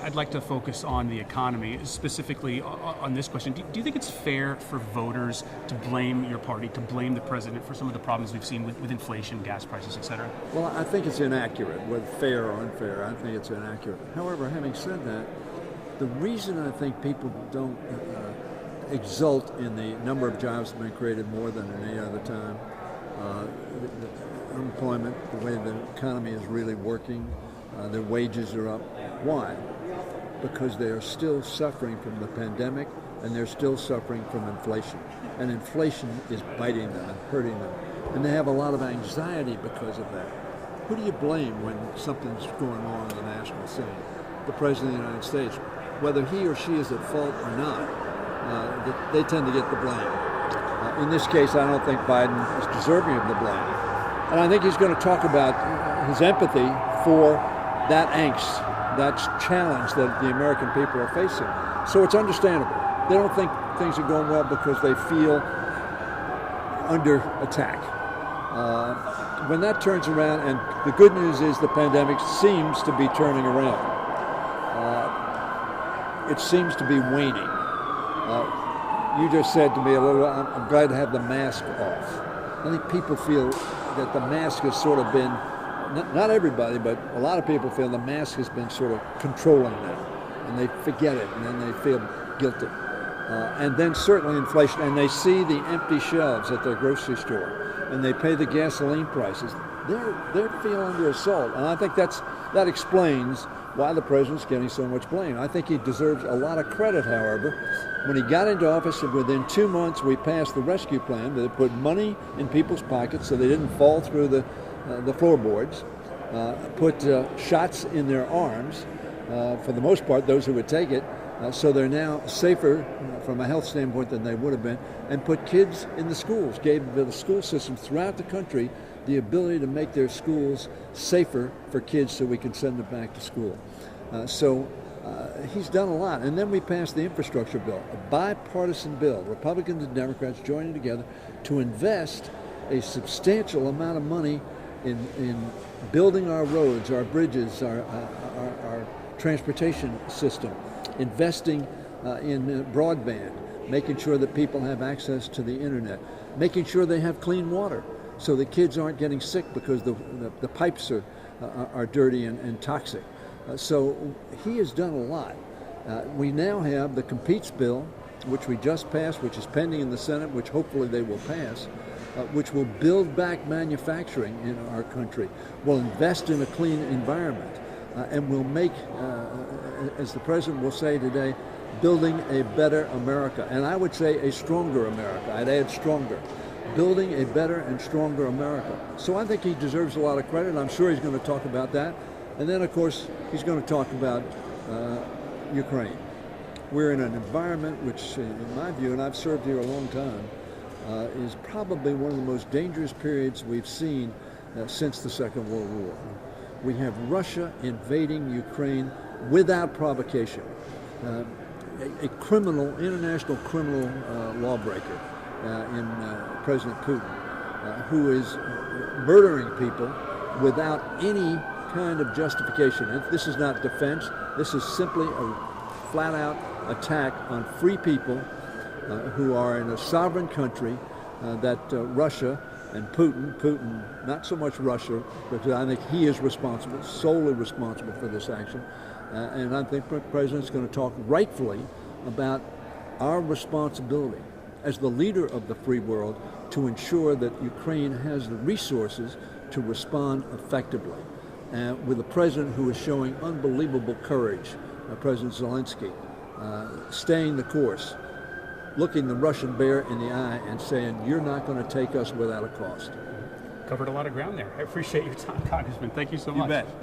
I'd like to focus on the economy, specifically on this question. Do you think it's fair for voters to blame your party, to blame the president for some of the problems we've seen with inflation, gas prices, et cetera? Well, I think it's inaccurate, whether fair or unfair. I think it's inaccurate. However, having said that, the reason I think people don't exult in the number of jobs that have been created more than at any other time, the unemployment, the way the economy is really working, their wages are up. Why? Because they are still suffering from the pandemic, and they're still suffering from inflation. And inflation is biting them and hurting them. And they have a lot of anxiety because of that. Who do you blame when something's going on in the national scene? The President of the United States. Whether he or she is at fault or not, they tend to get the blame. In this case, I don't think Biden is deserving of the blame. And I think he's going to talk about his empathy for that angst, that challenge that the American people are facing. So it's understandable. They don't think things are going well because they feel under attack. When that turns around, and the good news is the pandemic seems to be turning around. It seems to be waning. You just said to me a little, I'm glad to have the mask off. I think people feel that the mask has sort of been, not everybody, but a lot of people feel the mask has been sort of controlling them. And they forget it, and then they feel guilty. And then certainly inflation, and they see the empty shelves at their grocery store, and they pay the gasoline prices. They're feeling under assault, and I think that explains why the president's getting so much blame. I think he deserves a lot of credit, however. When he got into office, within 2 months, we passed the rescue plan that put money in people's pockets so they didn't fall through the floorboards, put shots in their arms, for the most part, those who would take it, so they're now safer from a health standpoint than they would have been, and put kids in the schools, gave the school systems throughout the country the ability to make their schools safer for kids so we can send them back to school. He's done a lot. And then we passed the infrastructure bill, a bipartisan bill, Republicans and Democrats joining together to invest a substantial amount of money in building our roads, our bridges, our transportation system, investing in broadband, making sure that people have access to the internet, making sure they have clean water so the kids aren't getting sick because the pipes are dirty and toxic. So he has done a lot. We now have the Competes bill, which we just passed, which is pending in the Senate, which hopefully they will pass, which will build back manufacturing in our country, will invest in a clean environment, and will make, as the president will say today, building a better America. And I would say a stronger America. I'd add stronger. Building a better and stronger America. So I think he deserves a lot of credit. I'm sure he's going to talk about that. And then, of course, he's going to talk about Ukraine. We're in an environment which, in my view, and I've served here a long time, is probably one of the most dangerous periods we've seen since the Second World War. We have Russia invading Ukraine without provocation. A criminal, international criminal lawbreaker in President Putin, who is murdering people without any kind of justification. This is not defense. This is simply a flat-out attack on free people who are in a sovereign country that Russia and Putin, not so much Russia, because I think he is responsible, solely responsible for this action. And I think the president's going to talk rightfully about our responsibility as the leader of the free world to ensure that Ukraine has the resources to respond effectively. With a president who is showing unbelievable courage, President Zelensky, staying the course, looking the Russian bear in the eye and saying, you're not going to take us without a cost. Covered a lot of ground there. I appreciate your time, Congressman. Thank you so much. You bet.